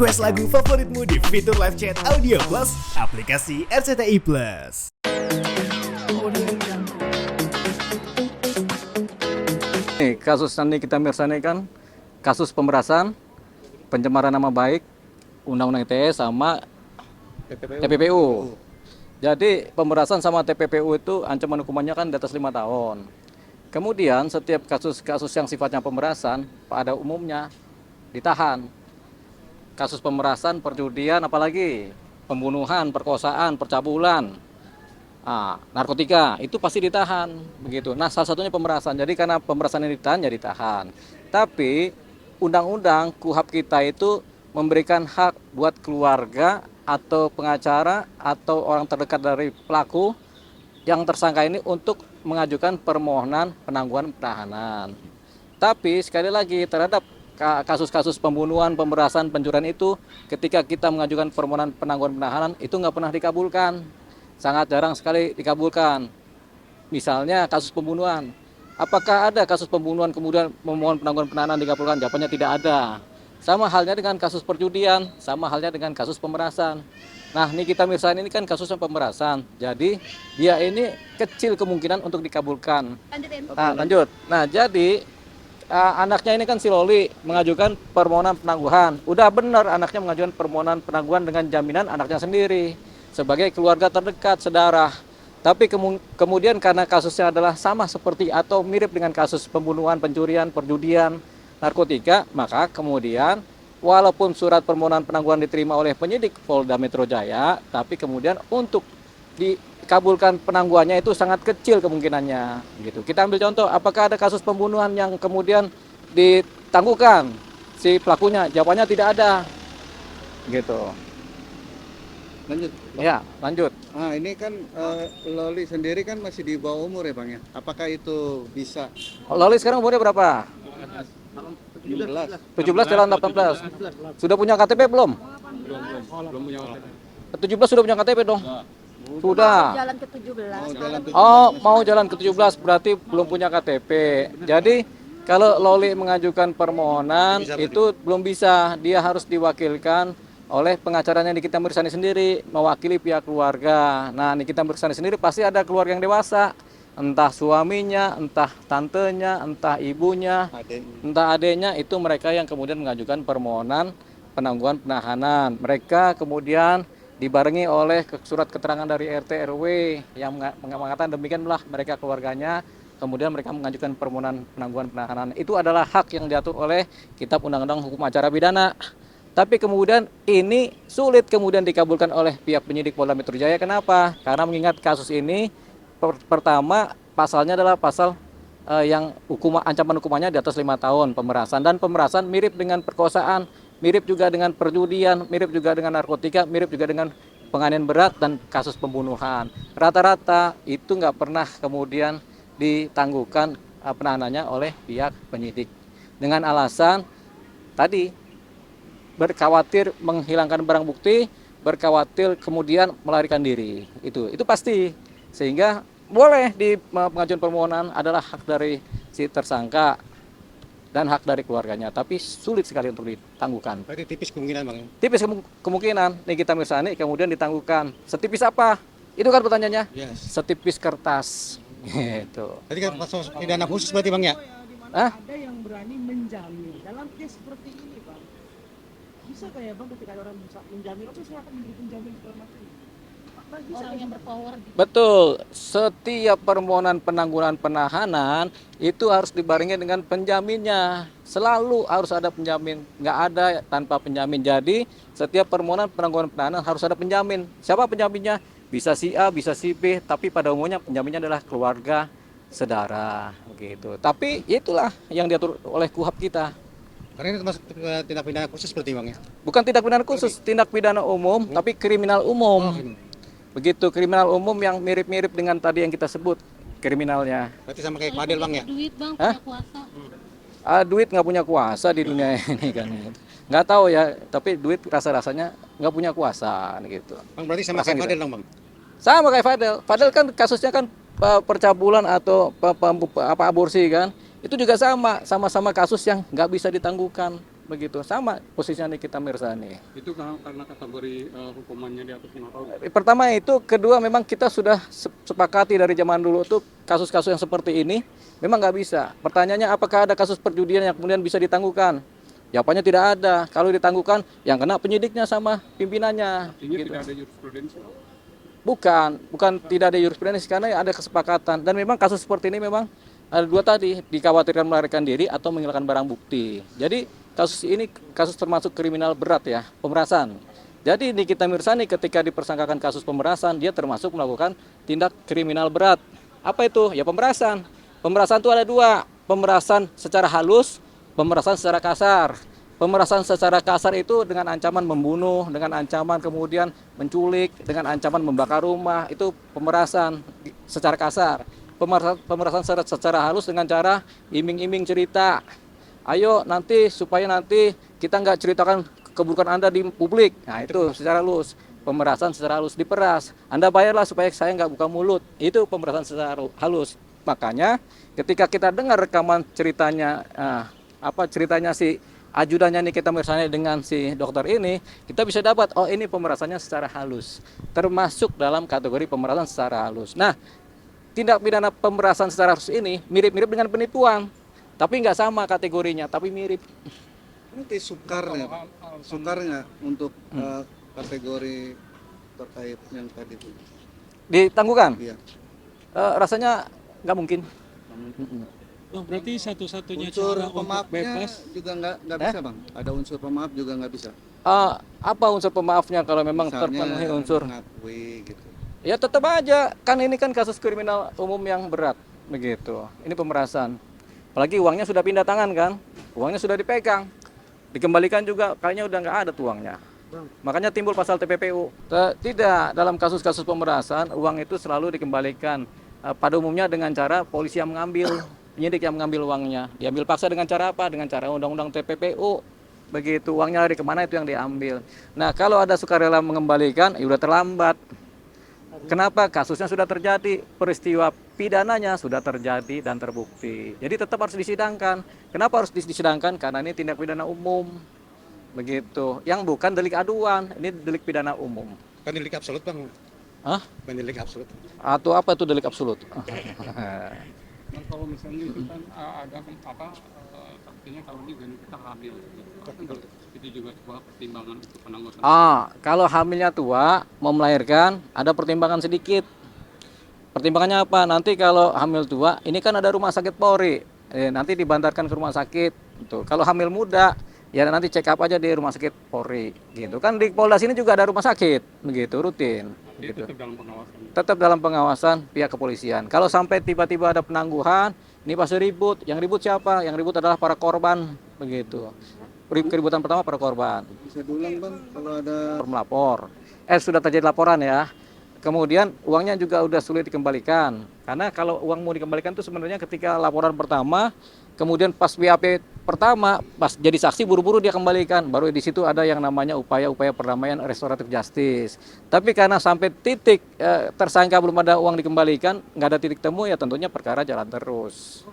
Request lagu favoritmu di fitur live chat Audio Plus, aplikasi RCTI Plus. Kasus yang kita mirsani kan kasus pemerasan, pencemaran nama baik, Undang-Undang ITE sama TPPU. Jadi pemerasan sama TPPU itu ancaman hukumannya kan di atas 5 tahun. Kemudian setiap kasus-kasus yang sifatnya pemerasan pada umumnya ditahan. Kasus pemerasan, perjudian, apalagi pembunuhan, perkosaan, percabulan, narkotika itu pasti ditahan begitu. Nah, salah satunya pemerasan. Jadi karena pemerasan ini ditahan, ya ditahan. Tapi undang-undang KUHP kita itu memberikan hak buat keluarga atau pengacara atau orang terdekat dari pelaku yang tersangka ini untuk mengajukan permohonan penangguhan penahanan. Tapi sekali lagi terhadap kasus-kasus pembunuhan, pemerasan, pencurian itu ketika kita mengajukan permohonan penangguhan penahanan itu nggak pernah dikabulkan. Sangat jarang sekali dikabulkan. Misalnya kasus pembunuhan. Apakah ada kasus pembunuhan kemudian memohon penangguhan penahanan dikabulkan? Jawabannya tidak ada. Sama halnya dengan kasus perjudian, sama halnya dengan kasus pemerasan. Nah, Nikita Mirzani ini kan kasusnya pemerasan. Jadi dia ini kecil kemungkinan untuk dikabulkan. Lanjut. Nah, jadi anaknya ini kan si Loli mengajukan permohonan penangguhan. Udah benar anaknya mengajukan permohonan penangguhan dengan jaminan anaknya sendiri sebagai keluarga terdekat, sedarah. Tapi kemudian karena kasusnya adalah sama seperti atau mirip dengan kasus pembunuhan, pencurian, perjudian, narkotika, maka kemudian walaupun surat permohonan penangguhan diterima oleh penyidik Polda Metro Jaya, tapi kemudian untuk dikabulkan penangguhannya itu sangat kecil kemungkinannya gitu. Kita ambil contoh, apakah ada kasus pembunuhan yang kemudian ditangguhkan si pelakunya? Jawabannya tidak ada. Gitu. Lanjut. Ya, lanjut. Nah, ini kan Loli sendiri kan masih di bawah umur ya, Bang ya. Apakah itu bisa? Loli sekarang umurnya berapa? 17. 17 jalan 18. Sudah punya KTP belum? Belum punya. 17 sudah punya KTP dong? Sudah. Jalan ke 17. Oh, mau jalan ke 17 berarti belum punya KTP. Jadi kalau Loli mengajukan permohonan itu belum bisa, dia harus diwakilkan oleh pengacaranya Nikita Mirzani sendiri, mewakili pihak keluarga. Nah, Nikita Mirzani sendiri pasti ada keluarga yang dewasa, entah suaminya, entah tantenya, entah ibunya, entah adiknya, itu mereka yang kemudian mengajukan permohonan penangguhan penahanan. Mereka kemudian dibarengi oleh surat keterangan dari RT RW yang mengatakan demikianlah mereka keluarganya, kemudian mereka mengajukan permohonan penangguhan penahanan. Itu adalah hak yang diatur oleh Kitab Undang-Undang Hukum Acara Pidana. Tapi kemudian ini sulit kemudian dikabulkan oleh pihak penyidik Polda Metro Jaya. Kenapa? Karena mengingat kasus ini pertama pasalnya adalah pasal yang ancaman hukumannya di atas 5 tahun, pemerasan. Dan pemerasan mirip dengan perkosaan, mirip juga dengan perjudian, mirip juga dengan narkotika, mirip juga dengan penganiayaan berat dan kasus pembunuhan. Rata-rata itu nggak pernah kemudian ditangguhkan penahanannya oleh pihak penyidik dengan alasan tadi berkhawatir menghilangkan barang bukti, berkhawatir kemudian melarikan diri. Itu pasti. Sehingga boleh di pengajuan permohonan adalah hak dari si tersangka dan hak dari keluarganya, tapi sulit sekali untuk ditangguhkan. Berarti tipis kemungkinan, Bang. Tipis kemungkinan Nikita Mirzani kemudian ditangguhkan. Setipis apa? Itu kan pertanyaannya. Yes. Setipis kertas. Gitu. Tadi kan pasal pidana khusus berarti, Bang ya? Ada yang berani menjamin dalam kes seperti ini, Bang. Bisa kayak Bang ketika ada orang bisa menjamin, oke saya akan memberi penjamin informasi. Bisa yang berpower. Betul, setiap permohonan penangguhan penahanan itu harus dibarengi dengan penjaminnya. Selalu harus ada penjamin, nggak ada tanpa penjamin. Jadi setiap permohonan penangguhan penahanan harus ada penjamin. Siapa penjaminnya? Bisa si A, bisa si B, tapi pada umumnya penjaminnya adalah keluarga, saudara, begitu. Tapi itulah yang diatur oleh KUHP kita. Karena ini termasuk tindak pidana khusus seperti, Bang ya? Bukan tindak pidana khusus, tindak pidana umum, tapi kriminal umum. Begitu, kriminal umum yang mirip-mirip dengan tadi yang kita sebut kriminalnya. Berarti sama kayak Fadil, Bang ya? Duit, Bang, punya kuasa. Duit nggak punya kuasa di dunia ini kan. Nggak tahu ya, tapi duit rasa-rasanya nggak punya kuasa gitu. Bang, berarti sama kayak Fadil dong, Bang? Sama kayak Fadil. Fadil kan kasusnya kan percabulan atau aborsi kan. Itu juga sama-sama kasus yang nggak bisa ditangguhkan begitu. Sama posisinya Nikita Mirzani. Itu karena kategori hukumannya di atas 5 tahun. Pertama itu, kedua memang kita sudah sepakati dari zaman dulu tuh kasus-kasus yang seperti ini memang nggak bisa. Pertanyaannya apakah ada kasus perjudian yang kemudian bisa ditangguhkan? Jawabannya tidak ada. Kalau ditangguhkan, yang kena penyidiknya sama pimpinannya. Artinya Gitu. tidak ada jurisprudensi. Bukan tidak ada jurisprudensi karena ada kesepakatan. Dan memang kasus seperti ini memang ada dua tadi, dikhawatirkan melarikan diri atau menghilangkan barang bukti. Jadi kasus ini kasus termasuk kriminal berat ya, pemerasan. Jadi Nikita Mirzani ketika dipersangkakan kasus pemerasan, dia termasuk melakukan tindak kriminal berat. Apa itu? Ya pemerasan. Pemerasan itu ada dua, pemerasan secara halus, pemerasan secara kasar. Pemerasan secara kasar itu dengan ancaman membunuh, dengan ancaman kemudian menculik, dengan ancaman membakar rumah, itu pemerasan secara kasar. Pemerasan secara halus dengan cara iming-iming cerita. Ayo nanti supaya nanti kita nggak ceritakan keburukan Anda di publik. Nah itu secara halus. Pemerasan secara halus, diperas. Anda bayarlah supaya saya nggak buka mulut. Itu pemerasan secara halus. Makanya ketika kita dengar rekaman ceritanya, ceritanya si ajudannya Nikita Mirzani dengan si dokter ini, kita bisa dapat, oh ini pemerasannya secara halus. Termasuk dalam kategori pemerasan secara halus. Nah, tindak pidana pemerasan secara halus ini mirip-mirip dengan penipuan. Tapi nggak sama kategorinya, tapi mirip. Nanti sukarnya, Pak. Sukarnya untuk kategori terkait yang tadi itu. Ditangguhkan? Iya. Rasanya nggak mungkin. Oh, berarti satu-satunya Unsur cara untuk pemaafnya bebas juga nggak bisa, Bang. Ada unsur pemaaf juga nggak bisa. Apa unsur pemaafnya kalau memang Misalnya terpenuhi unsur? mengakui gitu. Ya tetap aja, kan ini kan kasus kriminal umum yang berat, begitu. Ini pemerasan. Apalagi uangnya sudah pindah tangan kan, uangnya sudah dipegang, dikembalikan juga kayaknya udah nggak ada tuh uangnya. Makanya timbul pasal TPPU. Tidak, dalam kasus-kasus pemerasan uang itu selalu dikembalikan. Pada umumnya dengan cara polisi yang mengambil, penyidik yang mengambil uangnya. Diambil paksa dengan cara apa? Dengan cara undang-undang TPPU. Begitu, uangnya lari kemana itu yang diambil. Nah kalau ada sukarela mengembalikan, ya udah terlambat. Kenapa? Kasusnya sudah terjadi, peristiwa pidananya sudah terjadi dan terbukti. Jadi tetap harus disidangkan. Kenapa harus disidangkan? Karena ini tindak pidana umum. Begitu. Yang bukan delik aduan, ini delik pidana umum. Kan delik absolut, Bang. Hah? Bukan delik absolut. Atau apa itu delik absolut? Nah, kalau misalnya itu kan ada artinya kalau juga kita hamil, itu juga sebuah pertimbangan untuk penangguhan. Kalau hamilnya tua, mau melahirkan, ada pertimbangan sedikit. Pertimbangannya apa? Nanti kalau hamil tua, ini kan ada rumah sakit Polri, nanti dibantarkan ke rumah sakit. Gitu. Kalau hamil muda, ya nanti check up aja di rumah sakit Polri. Gitu kan di Polda sini juga ada rumah sakit, begitu rutin. Gitu. Tetap dalam pengawasan. Tetap dalam pengawasan pihak kepolisian. Kalau sampai tiba-tiba ada penangguhan, ini pasti ribut. Yang ribut siapa? Yang ribut adalah para korban, begitu. Keributan pertama para korban. Bisa diulang, Bang, kalau ada Melapor. Sudah terjadi laporan ya. Kemudian uangnya juga udah sulit dikembalikan. Karena kalau uang mau dikembalikan itu sebenarnya ketika laporan pertama, kemudian pas BAP pertama, pas jadi saksi buru-buru dia kembalikan. Baru di situ ada yang namanya upaya-upaya perdamaian restoratif justice. Tapi karena sampai titik tersangka belum ada uang dikembalikan, nggak ada titik temu ya tentunya perkara jalan terus.